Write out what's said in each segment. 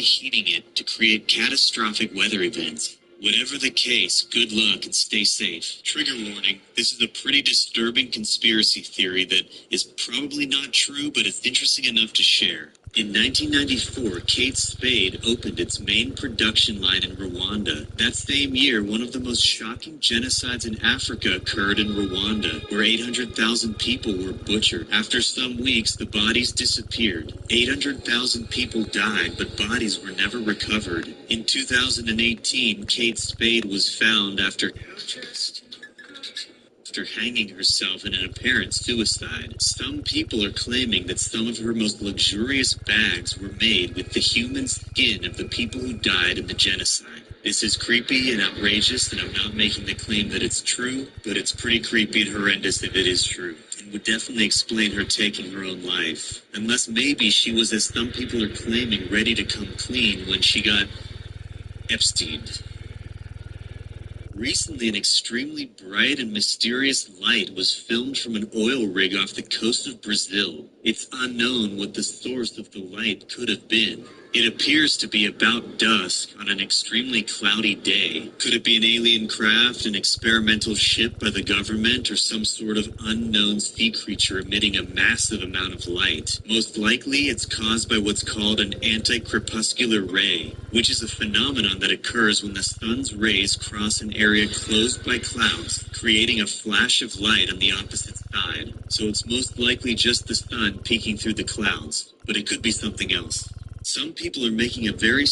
heating it to create catastrophic weather events. Whatever the case, good luck and stay safe. Trigger warning, this is a pretty disturbing conspiracy theory that is probably not true, but it's interesting enough to share. In 1994, Kate Spade opened its main production line in Rwanda. That same year, one of the most shocking genocides in Africa occurred in Rwanda, where 800,000 people were butchered. After some weeks, the bodies disappeared. 800,000 people died, but bodies were never recovered. In 2018, Kate Spade was found after hanging herself in an apparent suicide. Some people are claiming that some of her most luxurious bags were made with the human skin of the people who died in the genocide. This is creepy and outrageous, and I'm not making the claim that it's true, but it's pretty creepy and horrendous if it is true, and would definitely explain her taking her own life. Unless maybe she was, as some people are claiming, ready to come clean when she got Epsteined. Recently, an extremely bright and mysterious light was filmed from an oil rig off the coast of Brazil. It's unknown what the source of the light could have been. It appears to be about dusk on an extremely cloudy day. Could it be an alien craft, an experimental ship by the government, or some sort of unknown sea creature emitting a massive amount of light? Most likely, it's caused by what's called an anti-crepuscular ray, which is a phenomenon that occurs when the sun's rays cross an area closed by clouds, creating a flash of light on the opposite side. So it's most likely just the sun peeking through the clouds, but it could be something else. Some people are making a very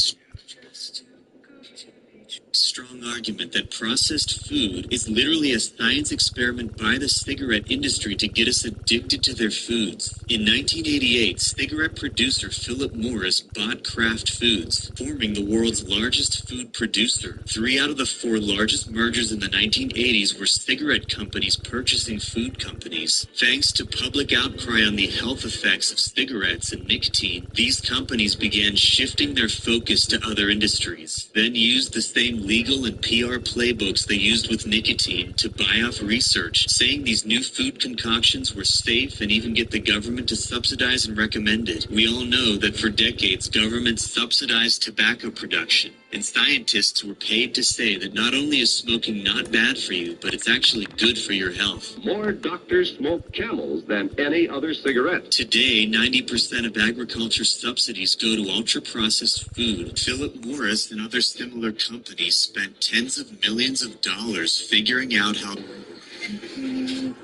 strong argument that processed food is literally a science experiment by the cigarette industry to get us addicted to their foods. In 1988, cigarette producer Philip Morris bought Kraft Foods, forming the world's largest food producer. 3 out of the 4 largest mergers in the 1980s were cigarette companies purchasing food companies. Thanks to public outcry on the health effects of cigarettes and nicotine, these companies began shifting their focus to other industries, then used the same legal and PR playbooks they used with nicotine to buy off research, saying these new food concoctions were safe and even get the government to subsidize and recommend it. We all know that for decades, governments subsidized tobacco production, and scientists were paid to say that not only is smoking not bad for you, but it's actually good for your health. More doctors smoke Camels than any other cigarette. Today, 90% of agriculture subsidies go to ultra-processed food. Philip Morris and other similar companies spent tens of millions of dollars figuring out how to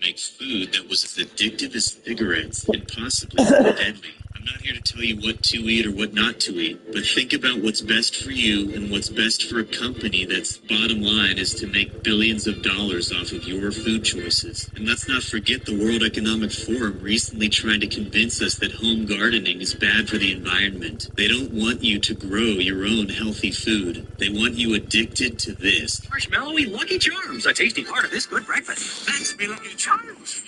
make food that was as addictive as cigarettes and possibly deadly. I'm not here to tell you what to eat or what not to eat, but think about what's best for you and what's best for a company that's bottom line is to make billions of dollars off of your food choices. And let's not forget the World Economic Forum recently trying to convince us that home gardening is bad for the environment. They don't want you to grow your own healthy food. They want you addicted to this. Marshmallowy Lucky Charms, a tasty part of this good breakfast. Thanks, me Lucky Charms.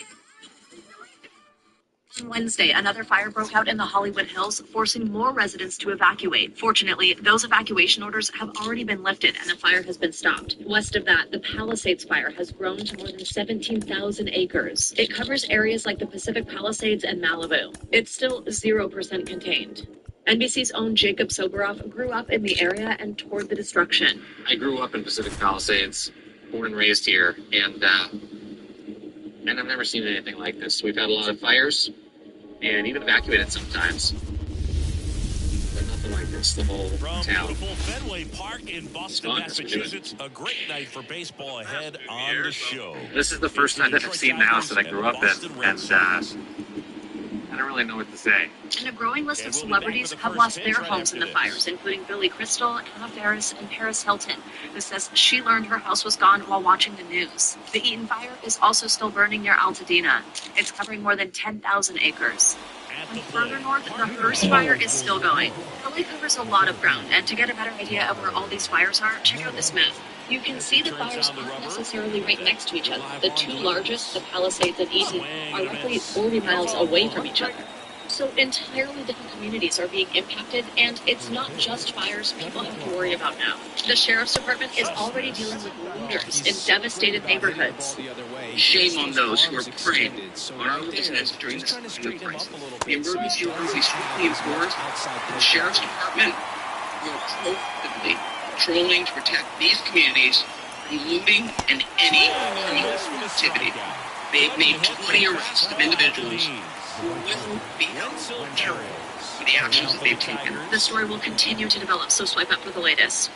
On Wednesday, another fire broke out in the Hollywood Hills, forcing more residents to evacuate. Fortunately, those evacuation orders have already been lifted and the fire has been stopped. West of that, the Palisades fire has grown to more than 17,000 acres. It covers areas like the Pacific Palisades and Malibu. It's still 0% contained. NBC's own Jacob Soboroff grew up in the area and toured the destruction. I grew up in Pacific Palisades, born and raised here, and I've never seen anything like this. We've had a lot of fires, and even evacuated sometimes, but nothing like this. The whole town. Beautiful Fenway Park in Boston, Massachusetts. A great night for baseball ahead on the show. This is the first time that I've seen the house that I grew up in, and I don't really know what to say. And a growing list of celebrities have lost their homes in the fires, including Billy Crystal, Anna Faris, and Paris Hilton, who says she learned her house was gone while watching the news. The Eaton fire is also still burning near Altadena. It's covering more than 10,000 acres. And further north, the Hearst fire is still going. The lake covers a lot of ground, and to get a better idea of where all these fires are, check out this map. You can see the fires aren't necessarily right next to each other. The 2 largest, the Palisades and Eaton, are roughly 40 miles away from each other. So entirely different communities are being impacted, and it's not just fires people have to worry about now. The sheriff's department is already dealing with looters in devastated neighborhoods. Shame on those who are preying on our residents during this time of crisis. The emergency order is strictly enforced. The sheriff's department will proactively patrolling to protect these communities from looting and any criminal activity. They've made 20 arrests of individuals who will be held accountable for the actions that they've taken. The story will continue to develop, so swipe up for the latest.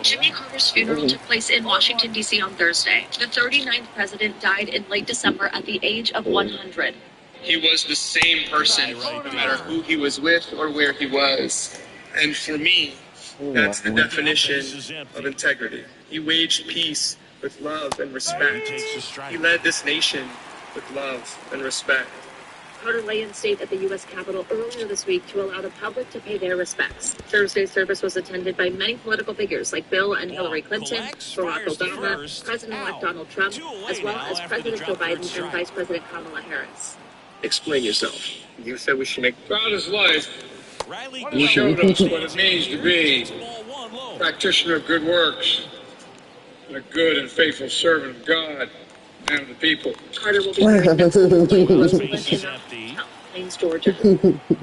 Jimmy Carter's funeral took place in Washington, D.C. on Thursday. The 39th president died in late December at the age of 100. He was the same person, no matter who he was with or where he was. And for me, that's the definition of integrity. He waged peace with love and respect. He led this nation with love and respect. Carter lay in state at the U.S. Capitol earlier this week to allow the public to pay their respects. Thursday's service was attended by many political figures like Bill and Hillary Clinton, Barack Obama, President-elect Donald Trump, as well as President Joe Biden and Vice President Kamala Harris. Explain yourself. You said we should make throughout his life. He showed us what it means to be a practitioner of good works and a good and faithful servant of God and of the people. Carter will be buried next week in Plains, Georgia.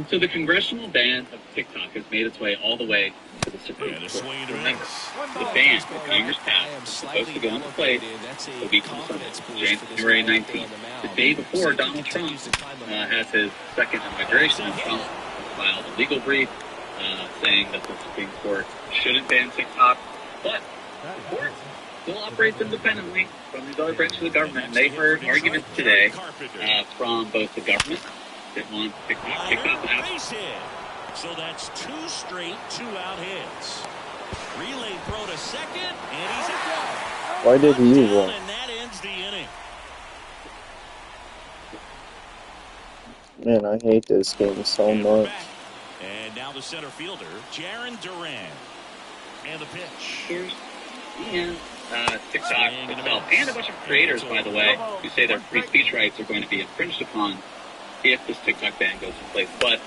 So the congressional ban of TikTok has made its way all the way to the Supreme Court. Remember, the ban that Congress passed is supposed to go into place a week from Sunday, January 19th, the day before Donald Trump has his second inauguration. Trump filed a legal brief saying that the Supreme Court shouldn't ban TikTok, but the court still operates independently from these other branches of the government. And they heard arguments today from both the government that wants TikTok kicked off the app. So that's two straight two-out hits. Relay throw to second, and he's out. Why did he use one? And that ends the inning. Man, I hate this game so much. And now the center fielder, Jaron Duran. And the pitch. And TikTok itself, and a bunch of creators, by the way, who say their free speech rights are going to be infringed upon if this TikTok ban goes in place. But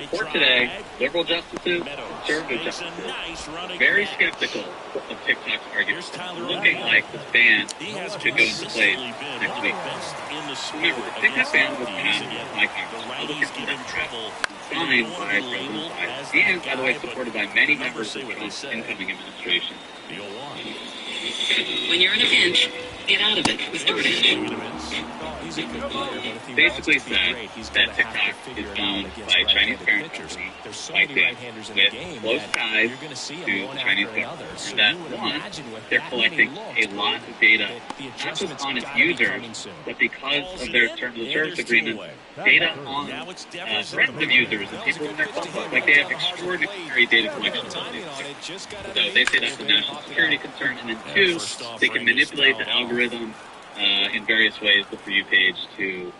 the court today, liberal justices, conservative justices, very skeptical of TikTok's argument, looking like this ban should go into place next week. Remember, the TikTok ban was passed by Congress, Republican Democrats, signed by President Biden, and, by the way, supported by many members of Trump's incoming administration. When you're in a pinch, get out of it with DoorDash. Basically said that TikTok is owned by a Chinese parent company, ByteDance, with close ties to the Chinese government. And that, one, they're collecting a lot of data, not just on its users, but because of their terms of service agreement, data on friends of users and people in their phone book. Like, they have extraordinary data collection abilities. So they say that's a national security concern. And then two, they can manipulate the algorithm in various ways, the For You page to,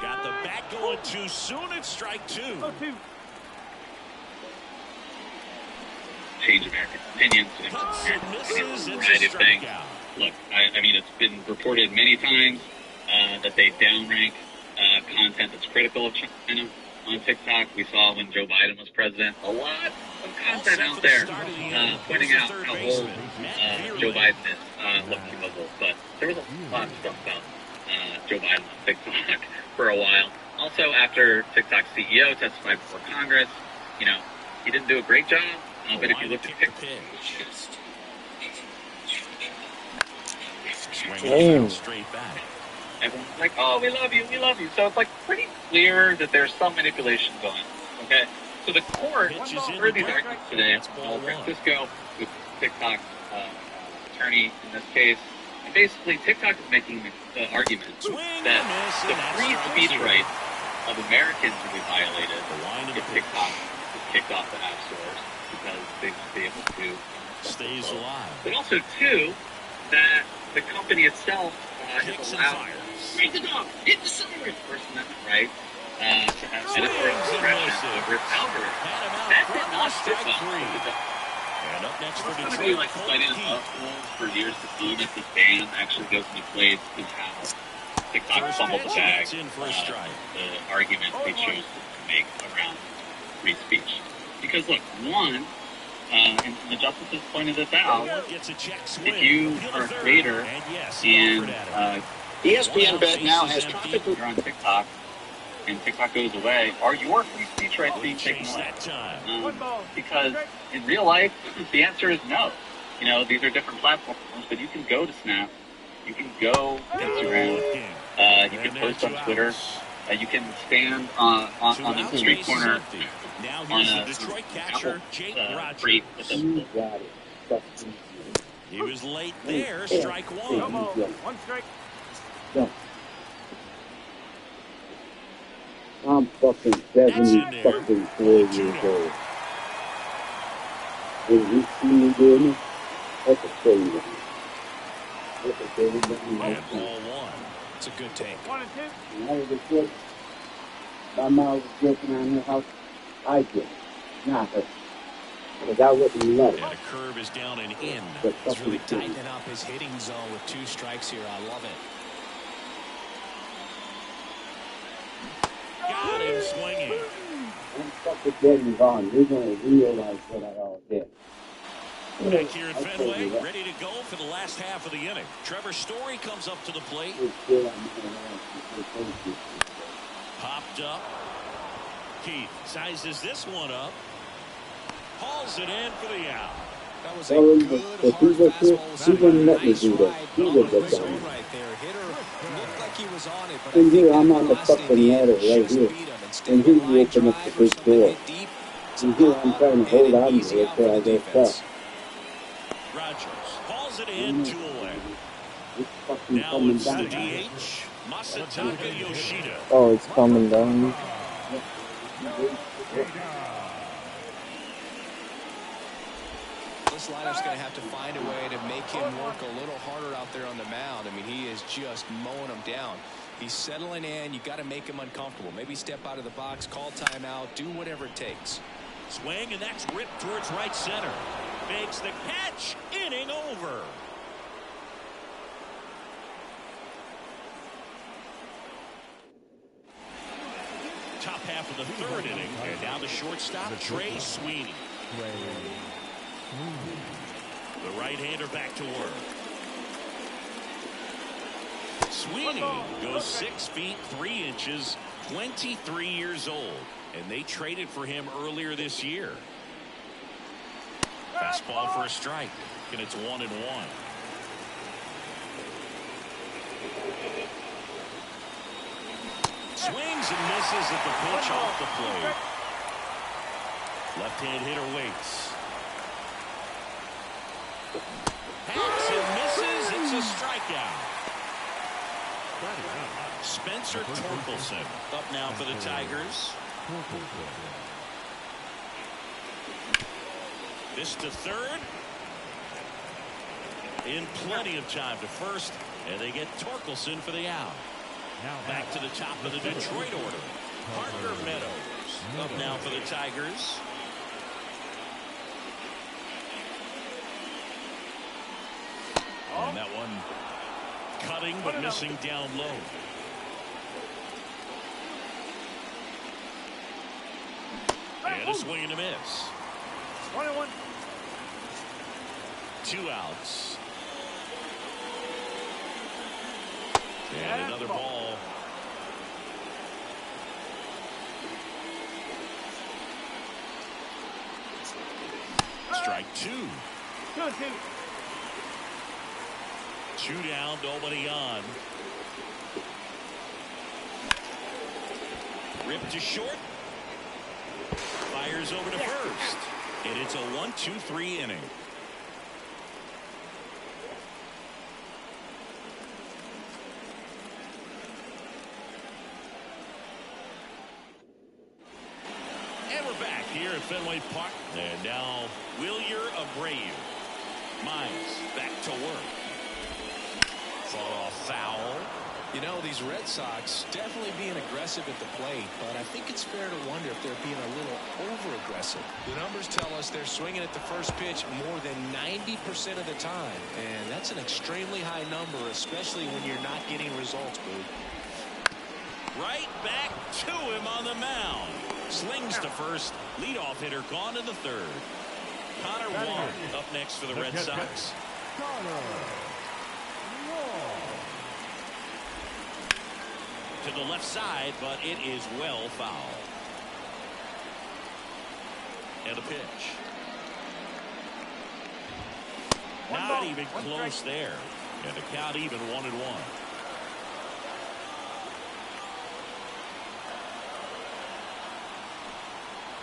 Got the bat going too soon. It's strike two. change American opinions and a variety of things. Look, I mean, it's been reported many times that they downrank content that's critical of China on TikTok. We saw when Joe Biden was president, a lot of content out there pointing out how old Joe Biden is. Look, he was old, but there was a lot of stuff about Joe Biden on TikTok for a while. Also, after TikTok's CEO testified before Congress, he didn't do a great job, but if you look at TikTok, everyone's like, oh, we love you. So it's like pretty clear that there's some manipulation going on, okay? So the court heard these arguments today in San Francisco with TikTok's attorney in this case. And basically, TikTok is making the argument that the free speech rights of Americans will be violated if TikTok is kicked off the app stores because they won't be able to stays alive. But also, too, that the company itself is allowed hit the dog, hit the siren, First Amendment right to have editorial discretion over its algorithm. That did not sit well with the And up next for Detroit. It's going to be like citing an uproar for years to see if the ban actually goes into place and how TikTok fumbled the bag. In for a strike. The argument they chose to make around free speech. Because look, one, and the justices pointed this out, if you are a creator and ESPN Bet now has traffic you're on TikTok, and TikTok goes away, are your free speech rights being taken away? Because in real life, the answer is no. You know, these are different platforms, but you can go to Snap, you can go to Instagram, you can post on Twitter, you can stand on a street corner on a Detroit catcher, Jake free. He was late there, strike one. One strike. I'm fucking 74 years old. When you see me doing it, that's a crazy one. That's a crazy one. And ball one. It's a good take. 1 and 2. When I was a kid, my mom was working on her house. I did, not her. Because I wouldn't let it. And a curve is down and in. He's really tightening up his hitting zone with 2 strikes here. I love it. Got him swinging. I'm fucking dead and gone. We're going to realize what I all did. Back here at Fenway, ready to go for the last half of the inning. Trevor Story comes up to the plate. Popped up. Keith sizes this one up. Hauls it in for the out. That was a good hard fastball. He wouldn't let me do that. He would have done it. And here, I'm on the fucking ladder right here. And here you open up the big door. And here I'm trying to hold on to it till I get caught. Rogers hauls it in, 2 away. Now Coming it's the down. DH, Masataka Yoshida. Oh, it's coming down. This lineup's going to have to find a way to make him work a little harder out there on the mound. I mean, he is just mowing them down. He's settling in. You got to make him uncomfortable. Maybe step out of the box, call timeout, do whatever it takes. Swing, and that's ripped towards right center. Makes the catch. Inning over. Top half of the 3rd inning. And now the shortstop, Trey Sweeney. The right-hander back to work. Sweeney goes 6 feet 3 inches, 23 years old, and they traded for him earlier this year. Fastball for a strike, and it's 1-1. Swings and misses at the pitch off the plate. Left-hand hitter waits. Hacks and misses. It's a strikeout. Spencer Torkelson up now for the Tigers. This to third. In plenty of time to first. And they get Torkelson for the out. Now back to the top of the Detroit order. Parker Meadows up now for the Tigers. And that one cutting but missing down low. And a swing and a miss. 1-1. 2 outs. And another ball. Strike 2. 2-2. 2 down, nobody on. Ripped to short. Fires over to first. And it's a 1-2-3 inning. And we're back here at Fenway Park. And now Wilyer Abreu. Mines back to work. Fought off foul. You know, these Red Sox definitely being aggressive at the plate, but I think it's fair to wonder if they're being a little over-aggressive. The numbers tell us they're swinging at the first pitch more than 90% of the time, and that's an extremely high number, especially when you're not getting results, Boo. Right back to him on the mound. Slings to first. Leadoff hitter gone to the third. Connor Wong up next for the Red Sox. To the left side, but it is well foul. And a pitch. Not even close there. And the count even 1-1.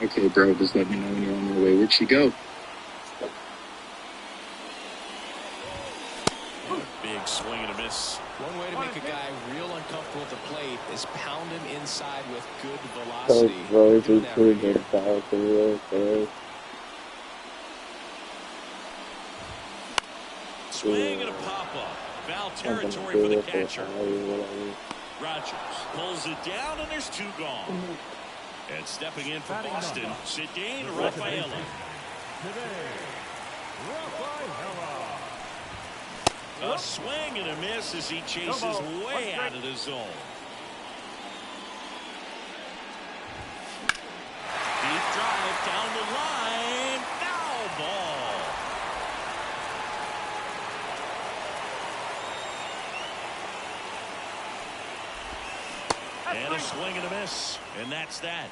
Okay, bro, just let me know when you're on your way. Where'd she go? Big swing and a miss. One way to make a guy real uncomfortable at the plate is pound him inside with good velocity. Swing and a pop-up. Foul territory for the catcher. Rogers pulls it down, and there's 2 gone. And stepping in for Boston, Cedane Rafaela. A swing and a miss as he chases way out of the zone. Deep drive down the line. Foul ball. And a swing and a miss. And that's that.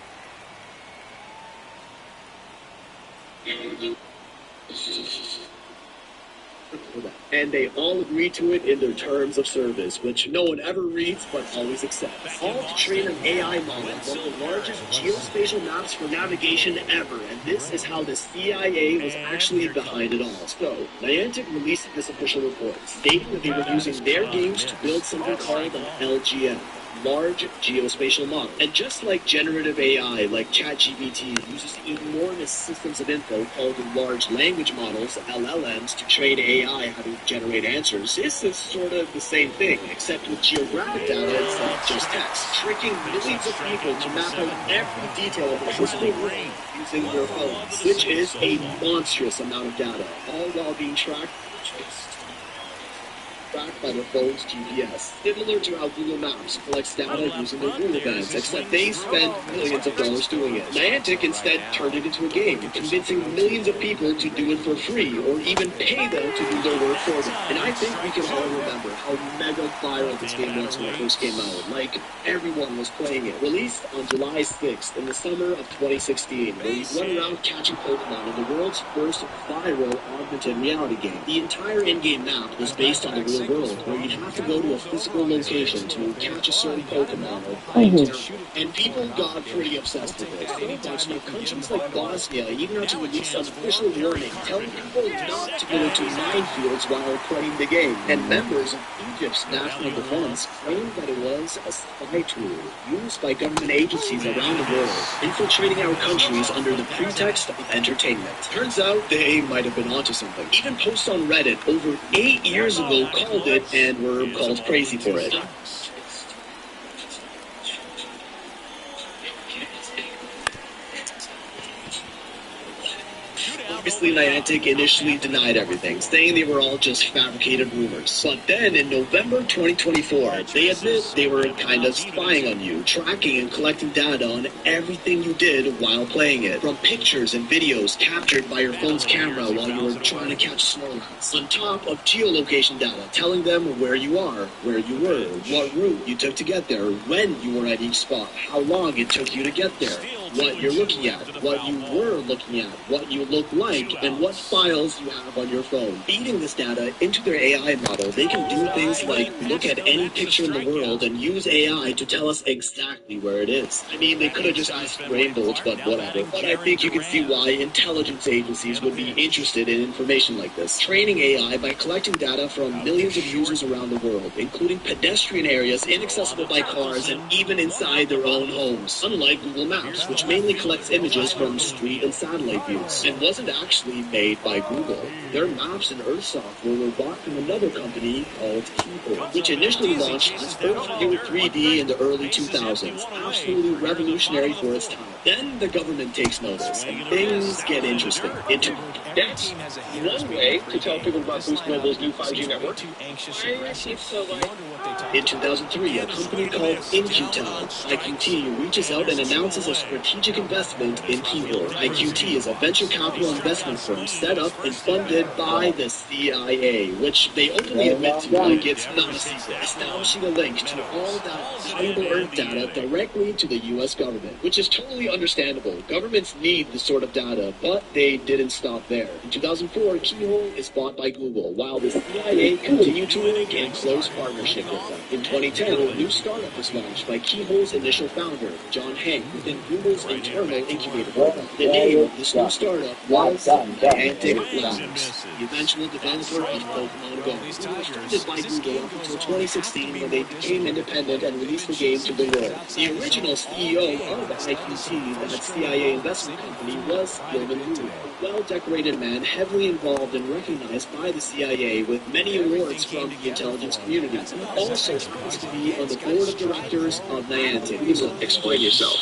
And they all agree to it in their terms of service, which no one ever reads but always accepts. All to train an AI model, one of the largest geospatial maps for navigation ever, and this is how the CIA was actually behind it all. So, Niantic released this official report, stating that they were using their games to build something called an LGM. Large geospatial model. And just like generative AI, like ChatGPT, uses enormous systems of info called large language models, LLMs, to train AI how to generate answers, this is sort of the same thing, except with geographic data instead of just text, tricking millions of people to map out every detail of the physical world using their phones, which is a monstrous amount of data, all while being tracked by their phone's GPS, similar to how Google Maps collects data using their Google Bands, except they spend millions of dollars doing it. Niantic instead turned it into a game, convincing millions of people to do it for free, or even pay them to do their work for them. And I think we can all remember how mega viral this game was when it first came out. Like, everyone was playing it. Released on July 6th in the summer of 2016, where you run around catching Pokemon in the world's first viral augmented reality game. The entire in-game map was based on the real world, where you'd have to go to a physical location to catch a certain Pokemon or find it. And people got pretty obsessed with it. So much that countries like Bosnia even had to release an official warning telling people not to go into minefields while playing the game. And members of Egypt's national defense claimed that it was a spy tool used by government agencies around the world, infiltrating our countries under the pretext of entertainment. Turns out they might have been onto something. Even posts on Reddit over 8 years ago called it and were called crazy for it. Obviously, Niantic initially denied everything, saying they were all just fabricated rumors. But then, in November 2024, they admit they were kind of spying on you, tracking and collecting data on everything you did while playing it, from pictures and videos captured by your phone's camera while you were trying to catch Snorlax, on top of geolocation data, telling them where you are, where you were, what route you took to get there, when you were at each spot, how long it took you to get there, what you're looking at, what you were looking at, what you look like, and what files you have on your phone. Feeding this data into their AI model, they can do things like look at any picture in the world and use AI to tell us exactly where it is. I mean, they could have just asked Rainbolt, but whatever. But I think you can see why intelligence agencies would be interested in information like this. Training AI by collecting data from millions of users around the world, including pedestrian areas inaccessible by cars and even inside their own homes. Unlike Google Maps, which which mainly collects images from street and satellite views, and wasn't actually made by Google. Their maps and Earth software were bought from another company called Keyhole, which initially launched its first view in 3D in the early 2000s, absolutely revolutionary for its time. Then the government takes notice, and things get interesting. That's one way to tell people about Boost Mobile's new 5G network. In 2003, a company called IQT reaches out and announces a strategic investment in Keyhole. IQT is a venture capital investment firm set up and funded by the CIA, which they openly admit to like it's not a secret, establishing a link to all that valuable Earth data directly to the U.S. government, which is totally understandable. Governments need this sort of data, but they didn't stop there. In 2004, Keyhole is bought by Google, while the CIA continued to work in close partnership with them. In 2010, a new startup was launched by Keyhole's initial founder, John Hank, within Google's internal incubator program. The name of this new startup was Niantic Labs, the eventual developer of Pokemon Go. It was funded by Google up until 2016 when they became independent and released the game to the world. The original CEO of IQT, that CIA investment company, was Gilman Wu, a well-decorated man heavily involved and recognized by the CIA with many awards from the intelligence community. Also happens to be on the board of directors of Niantic. Explain yourself.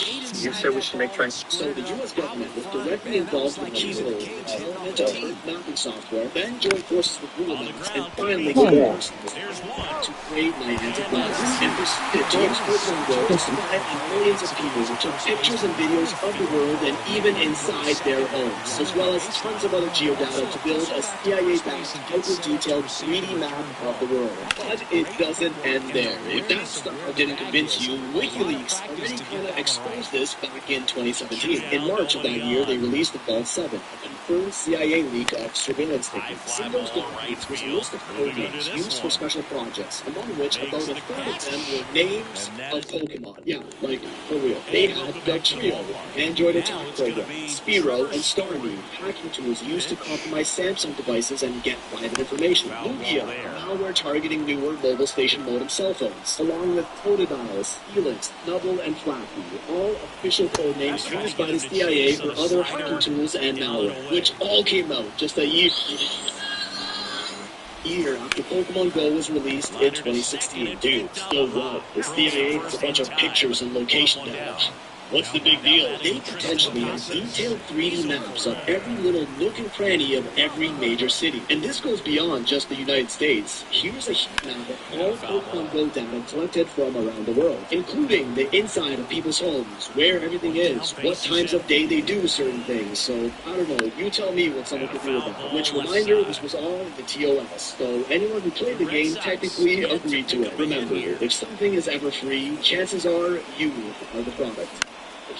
You said we should make trends. So the U.S. government was directly involved with Keyhole, the development of Earth mapping software, then joined forces with Google Maps, and finally forced to create Niantic Labs, and proceeded to use Pokemon Go to spy on millions of people who took pictures and videos of the world and even inside their homes, as well as tons of other geodata to build a CIA-backed, hyper-detailed 3D map of the world. But it doesn't end there. If that stuff didn't convince you, WikiLeaks already kind of exposed this back in 2017. In March of that year, they released the Vault 7, a confirmed CIA leak of surveillance techniques. In those documents was a list of code names used for special projects, among which about a third of them were names of Pokemon. Yeah, like, for real. They had Trio, Android attack program, Spearow, and Starmie, hacking tools used to compromise Samsung devices and get private information. Lugia, malware targeting newer mobile station modem cell phones, along with Totodiles, Helix, Nubble, and Flappy, all official code names used by the CIA for other hacking tools and malware, which all came out just a year after Pokemon Go was released in 2016. Dude, so what? The CIA has a bunch of pictures and location data. What's the big deal? They potentially have detailed 3D maps of every little nook and cranny of every major city. And this goes beyond just the United States. Here's a heat map of all Pokemon Go data collected from around the world, including the inside of people's homes, where everything is, what times of day they do certain things. So, I don't know, you tell me what someone could do about it. Which, reminder, this was all in the TOS, so anyone who played the game technically agreed to it. Remember, if something is ever free, chances are you are the product.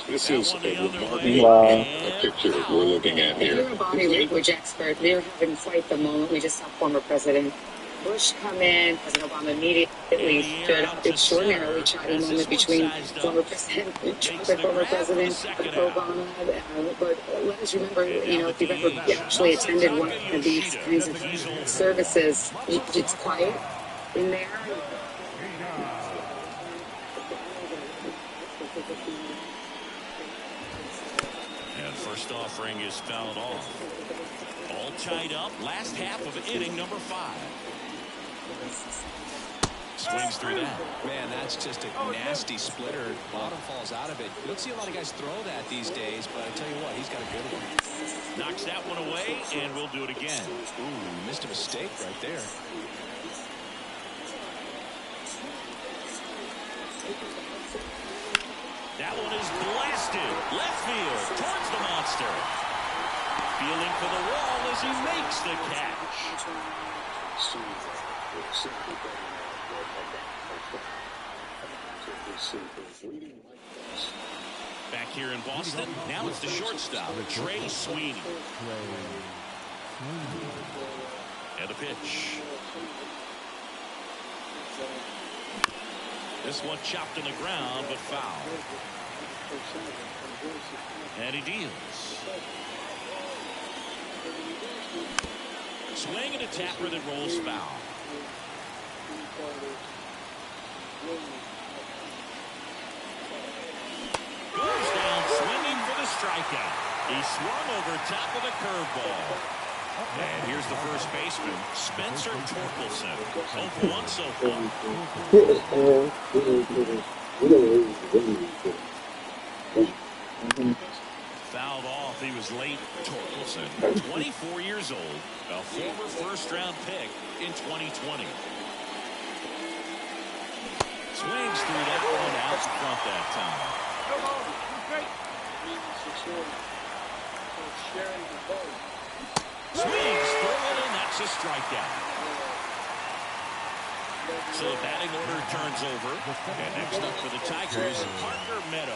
This is a remarkable picture we're looking at here. You're a body language expert. They're having fight the moment we just saw former President Bush come in. President Obama immediately stood up. Extraordinarily chatty moment between former President Trump and former President Obama. But let us remember, if you've ever actually attended one of these kinds of services, it's quiet in there. First offering is fouled off. All tied up. Last half of inning number 5. Swings through that. Man, that's just a nasty splitter. Bottom falls out of it. You don't see a lot of guys throw that these days, but I tell you what, he's got a good one. Knocks that one away, and we'll do it again. Ooh, missed a mistake right there. That one is blasted. Left field towards the monster. Feeling for the wall as he makes the catch. Back here in Boston, now it's the shortstop, Trey Sweeney. And the pitch. This one chopped in the ground, but foul. And he deals. Swing and a tapper that rolls foul. Goes down swinging strikeout. He swung over top of the curveball. And here's the first baseman, Spencer Torkelson. 0 for 1 so far. Fouled off. He was late. Torkelson, 24 years old, a former first-round pick in 2020. Swings through that one out front that time. Swings through it, and that's a strikeout. So the batting order turns over. And next up for the Tigers, Parker Meadows.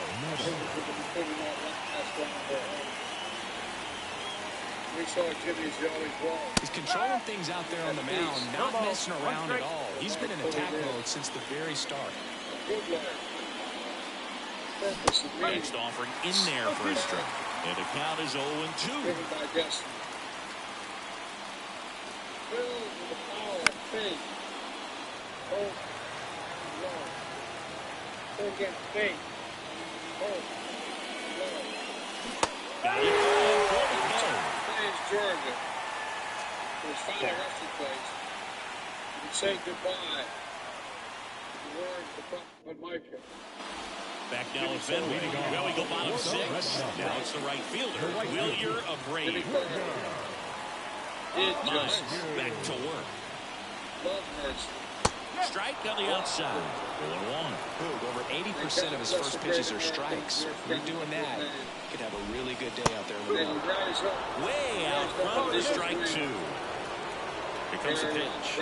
He's controlling things out there on the mound, not messing around at all. He's been in attack mode since the very start. Next offering in there for a strike. And the count is 0-2. Got it. Georgia. There's 5 resting place. You can say goodbye. The words of Micah. Back now at Fenway. Well, we go bottom 6. Now it's the right fielder, Wilyer Abreu. Miles back to work. Strike on the outside. 0-1. Over 80% of his first pitches are strikes. You're doing that. You could have a really good day out there in the field. Way out front for strike 2. Here comes the pitch.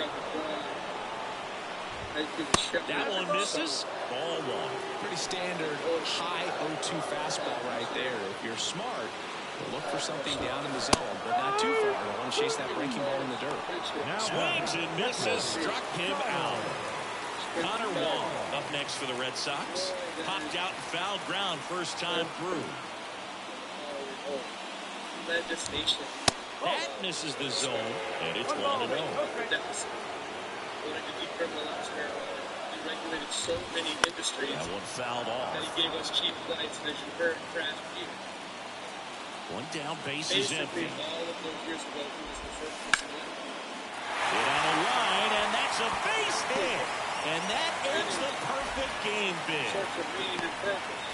That one misses. Ball 1. Pretty standard high 0-2 fastball right there. If you're smart, look for something down in the zone, but not too far. You want to chase that breaking ball in the dirt. Swings and misses. Struck him out. Connor Wong up next for the Red Sox. Popped out and fouled ground first time through. That misses the zone, and it's 1-0. Regulated so many industries. That one fouled off. That he gave us cheap flights and very craft beer. One down, base is empty. All of those years ago, he was the first person in. Hit on a line, and that's a base hit. And that ends the perfect game bid. Such a mean and purpose.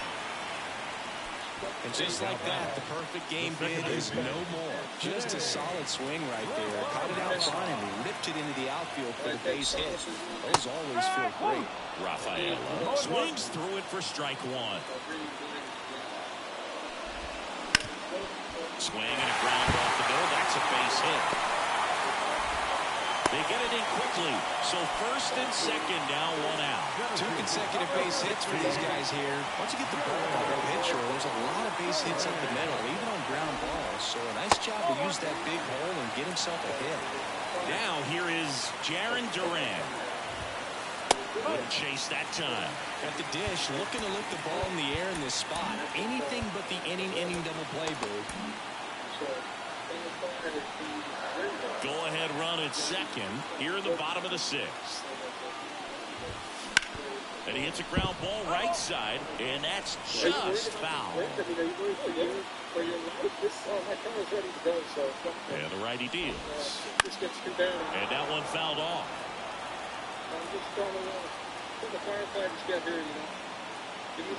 And just like that, the perfect game bid is no more. Just a solid swing right there. Caught it out front and ripped it into the outfield for the base hit. Those always feel great. Rafael swings through it for strike 1. Swing and a ground off the middle. That's a base hit. They get it in quickly. So first and second, now 1 out. 2 consecutive base hits for these guys here. Once you get the ball on the pitcher, there's a lot of base hits up the middle, even on ground balls. So a nice job to use that big hole and get himself a hit. Now here is Jarren Duran. Wouldn't chase that time. At the dish, looking to lift the ball in the air in this spot. Anything but the inning double play, Boo. Go-ahead run at second here in the bottom of the 6th. And he hits a ground ball right side, and that's just foul. And the righty deals. And that one fouled off.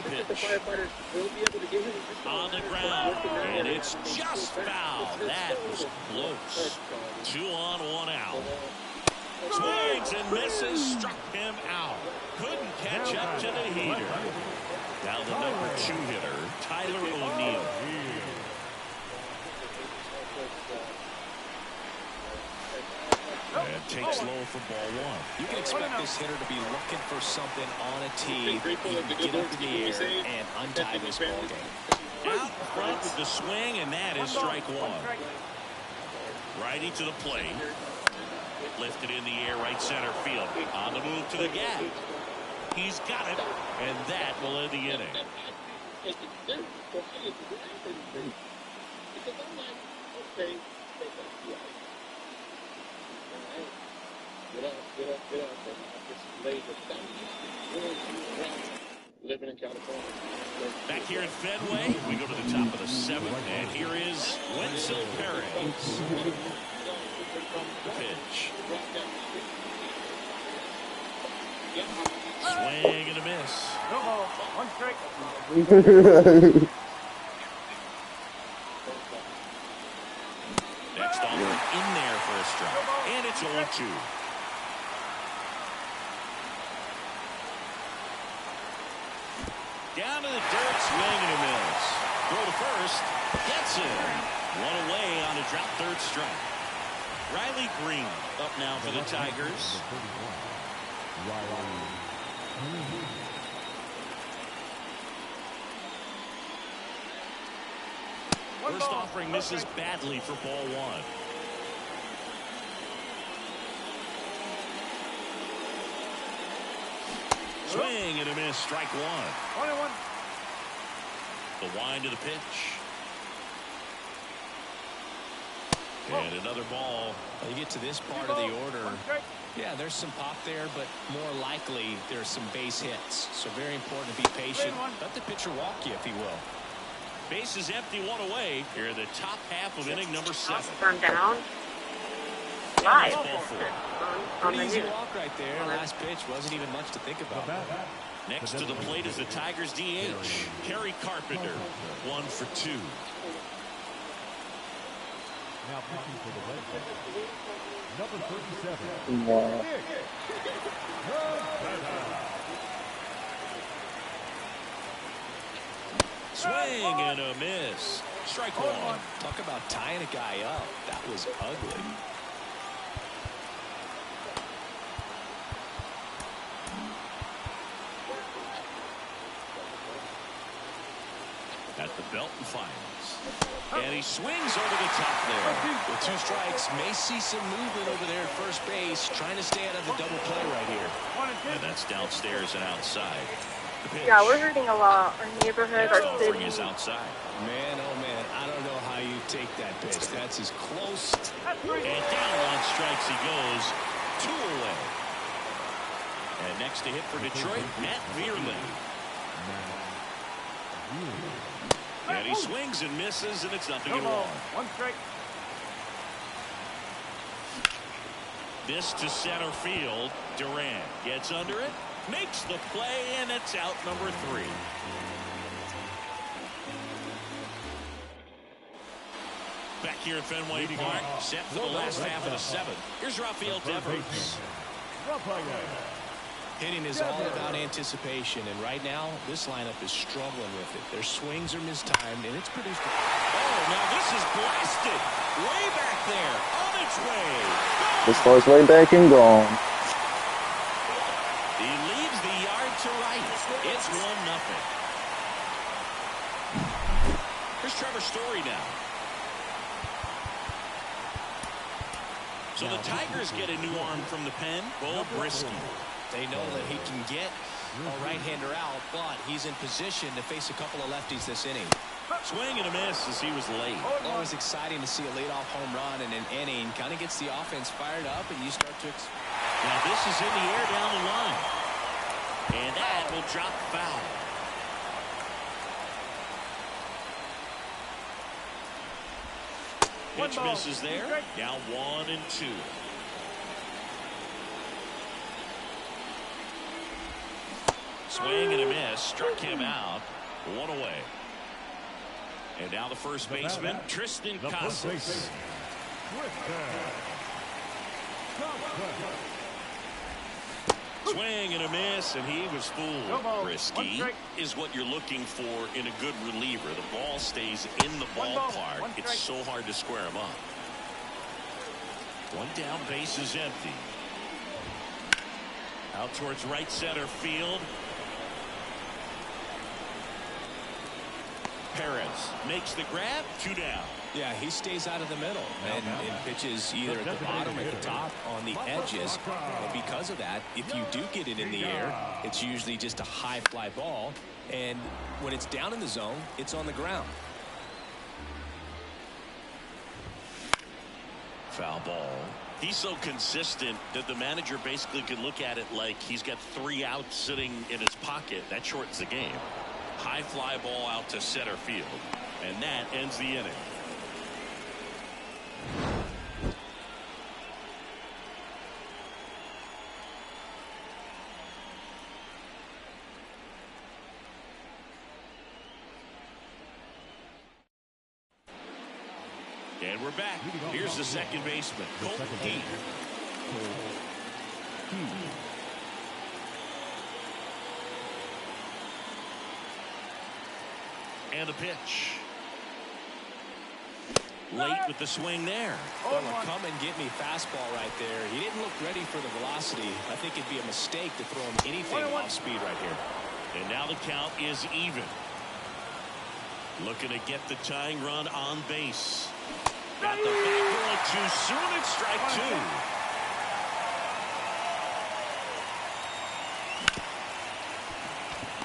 Pitch. On the ground, and it's just foul. That was close. 2 on, 1 out. Swings and misses, struck him out. Couldn't catch up to the heater. Now the number 2 hitter, Tyler O'Neill. And takes low for ball 1. You can expect this hitter to be looking for something on a tee. He can get up in the air and untie this ball game. Out front with the swing, and that is strike 1. Righty to the plate. Lifted in the air, right center field. On the move to the gap. He's got it, and that will end the inning. living in California. Back here at Fenway, we go to the top of the 7th, and here is Wenzel Perez. The pitch. Swing and a miss. No ball. One strike. Next offer in there for a strike, and it's 0-2. Down to the dirt, swing and a miss. Throw to first, gets it. One away on a drop third strike. Riley Green up now for the Tigers. First offering misses badly for ball 1. Swing and a miss, strike 1. 21. The wind of the pitch. And another ball. Well, you get to this part of the order. Yeah, there's some pop there, but more likely there's some base hits. So very important to be patient. Let the pitcher walk you, if he will. Base is empty, 1 away. Here in the top half of inning number 7. Run down. Live. Pretty easy walk right there. Last pitch wasn't even much to think about. Next to the plate is the Tigers DH, Kerry Carpenter, 1 for 2. Now pitching for the Red Sox, number 37. Wow. Swing and a miss. Strike 1. Talk about tying a guy up. That was ugly. At the Belton Finals. And he swings over the top there. With 2 strikes, may see some movement over there at first base, trying to stay out of the double play right here. And that's downstairs and outside. Yeah, we're hurting a lot. Our neighborhood, our city. Is outside. Man, oh man, I don't know how you take that pitch. That's as close. And down on strikes he goes. 2 away. And next to hit for Detroit, Matt Vierling. And he swings and misses, and it's 0-1. One strike. This to center field. Durant gets under it, makes the play, and it's out number 3. Back here at Fenway Park, set for the last half of the 7th. Here's Rafael Devers. Hitting is all about anticipation, and right now, this lineup is struggling with it. Their swings are mistimed, and it's produced. Oh, now this is blasted. Way back there, on its way. This far way back and gone. He leaves the yard to right. It's 1-0. Here's Trevor Story now. So the Tigers get a new arm from the pen, Bo Brisky. They know that he can get a right-hander out, but he's in position to face a couple of lefties this inning. Swing and a miss as he was late. Always exciting to see a leadoff home run in an inning. Kind of gets the offense fired up, and you start to. Now this is in the air down the line. And that will drop foul. Pitch misses there. Now 1-2. Swing and a miss. Struck him out. 1 away. And now the first baseman, Tristan Casas. Swing and a miss, and he was fooled. Risky is what you're looking for in a good reliever. The ball stays in the ballpark. It's so hard to square him up. 1 down, base is empty. Out towards right center field. Perez makes the grab, 2 down. Yeah, he stays out of the middle and pitches either at the bottom or the top on the edges. And because of that, if you do get it in the air, it's usually just a high fly ball. And when it's down in the zone, it's on the ground. Foul ball. He's so consistent that the manager basically could look at it like he's got 3 outs sitting in his pocket. That shortens the game. High fly ball out to center field. And that ends the inning. And we're back. Here's the second baseman, Colton Heath. And the pitch. Late with the swing there. Well, a come and get me fastball right there. He didn't look ready for the velocity. I think it'd be a mistake to throw him anything off speed right here. And now the count is even. Looking to get the tying run on base. Got the back roll too soon. It's strike 2.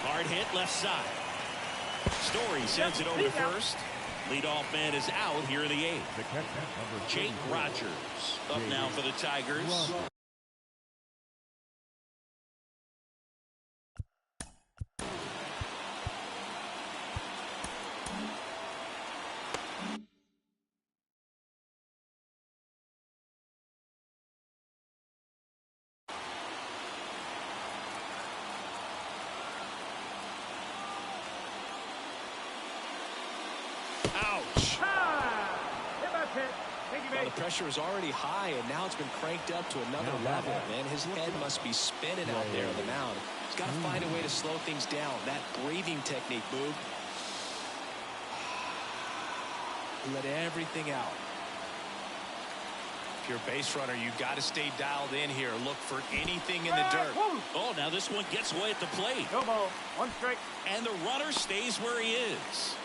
Hard hit left side. Story sends it over to first. Leadoff man is out here in the 8th. Jake Rogers up now for the Tigers. Ouch. Well, the pressure is already high, and now it's been cranked up to another level. Man, his head must be spinning out there on the mound. He's got to find a way to slow things down. That breathing technique, Boog. Let everything out. If you're a base runner, you've got to stay dialed in here. Look for anything in the dirt. Oh, now this one gets away at the plate. No ball. 1 strike. And the runner stays where he is.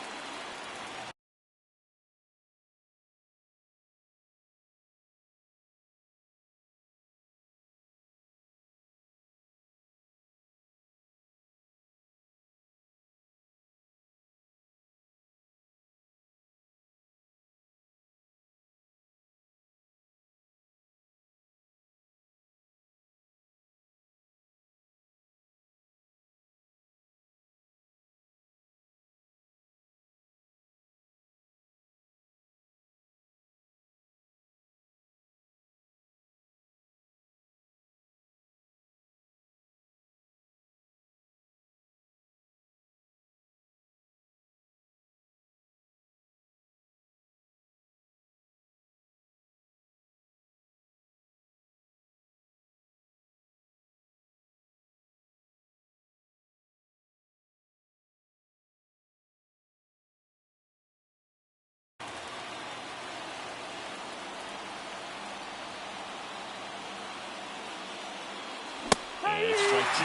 And it's strike 2.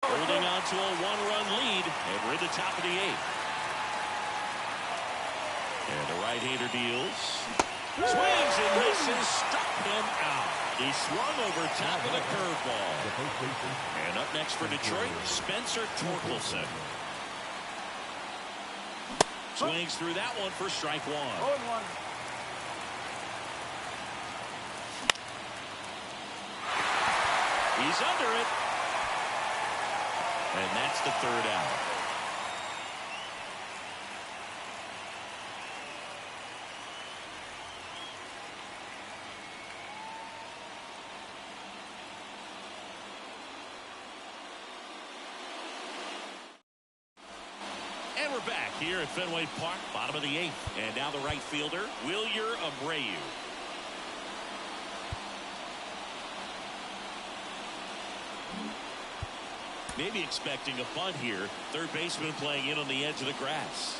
Holding on to a 1-run lead, and we're at the top of the 8th. And the right-hander deals. Swings and misses, struck him out. He swung over top of the curveball. And up next for Detroit, Spencer Torkelson. Swings through that one for strike 1. 0-1. He's under it. And that's the 3rd out. And we're back here at Fenway Park, bottom of the 8th. And now the right fielder, Wilyer Abreu. Maybe expecting a bunt here. Third baseman playing in on the edge of the grass.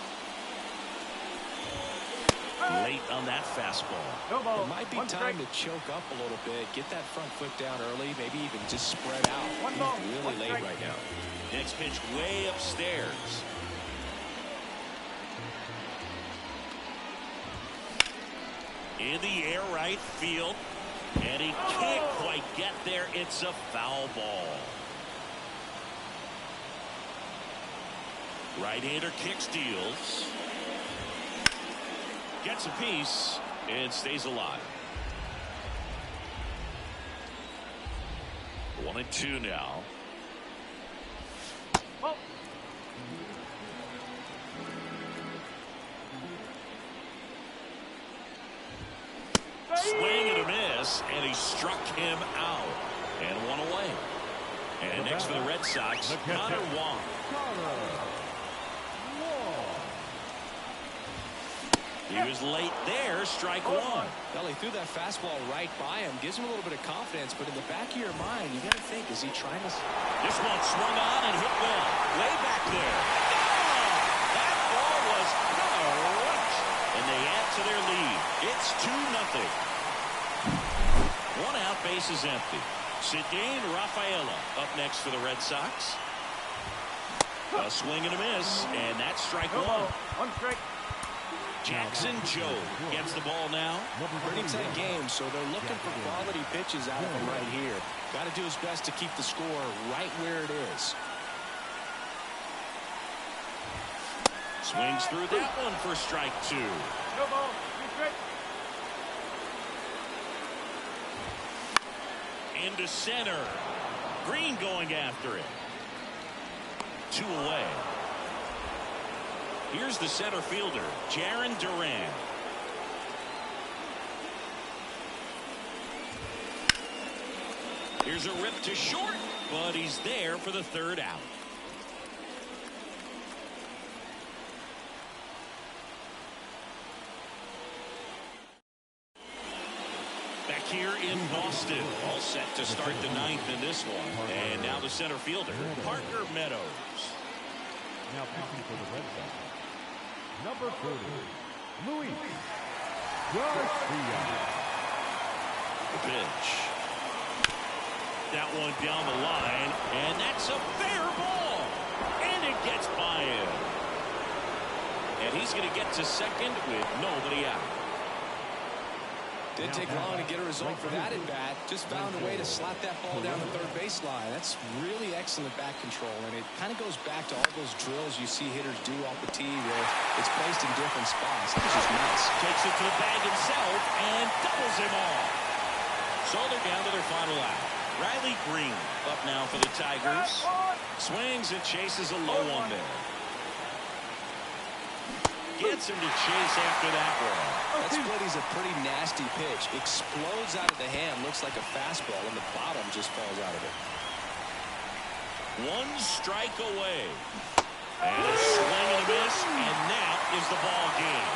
Late on that fastball. No ball. It might be time to choke up a little bit. Get that front foot down early. Maybe even just spread out. He's really late right now. Next pitch way upstairs. In the air right field. And he can't quite get there. It's a foul ball. Right-hander kick steals. Gets a piece and stays alive. 1-2 now. Swing and a miss, and he struck him out. And one away. And next for the Red Sox, Connor Wong. He was late there, strike one. Well, he threw that fastball right by him, gives him a little bit of confidence, but in the back of your mind, you got to think, is he trying to... This one swung on and hit well. Way back there. Oh, that ball was crushed. And they add to their lead. It's 2-0. One out, base is empty. Cedane Rafaela up next for the Red Sox. A swing and a miss, and that's strike one. One strike. Jackson Joe gets the ball now. Pretty tight game, so they're looking for quality pitches out of him right here. Got to do his best to keep the score right where it is. Swings through that one for strike two. No ball. Strike. Into center. Green going after it. 2 away. Here's the center fielder, Jarren Duran. Here's a rip to short, but he's there for the third out. Back here in Boston, all set to start the ninth in this one. And now the center fielder, Parker Meadows. Now pitching for the Red Sox, number 30, Luis Garcia. The pitch. That one down the line, and that's a fair ball. And it gets by him. And he's going to get to second with nobody out. Didn't take long to get a result for that at bat. Just found a way to slap that ball down the third baseline. That's really excellent bat control, and it kind of goes back to all those drills you see hitters do off the tee where it's placed in different spots. It's just nice. Takes it to the bag himself and doubles him off. So they're down to their final out. Riley Green up now for the Tigers. Swings and chases a low one there. Gets him to chase after that one. That split is a pretty nasty pitch. Explodes out of the hand. Looks like a fastball, and the bottom just falls out of it. One strike away. And a swing and a miss, and that is the ball game.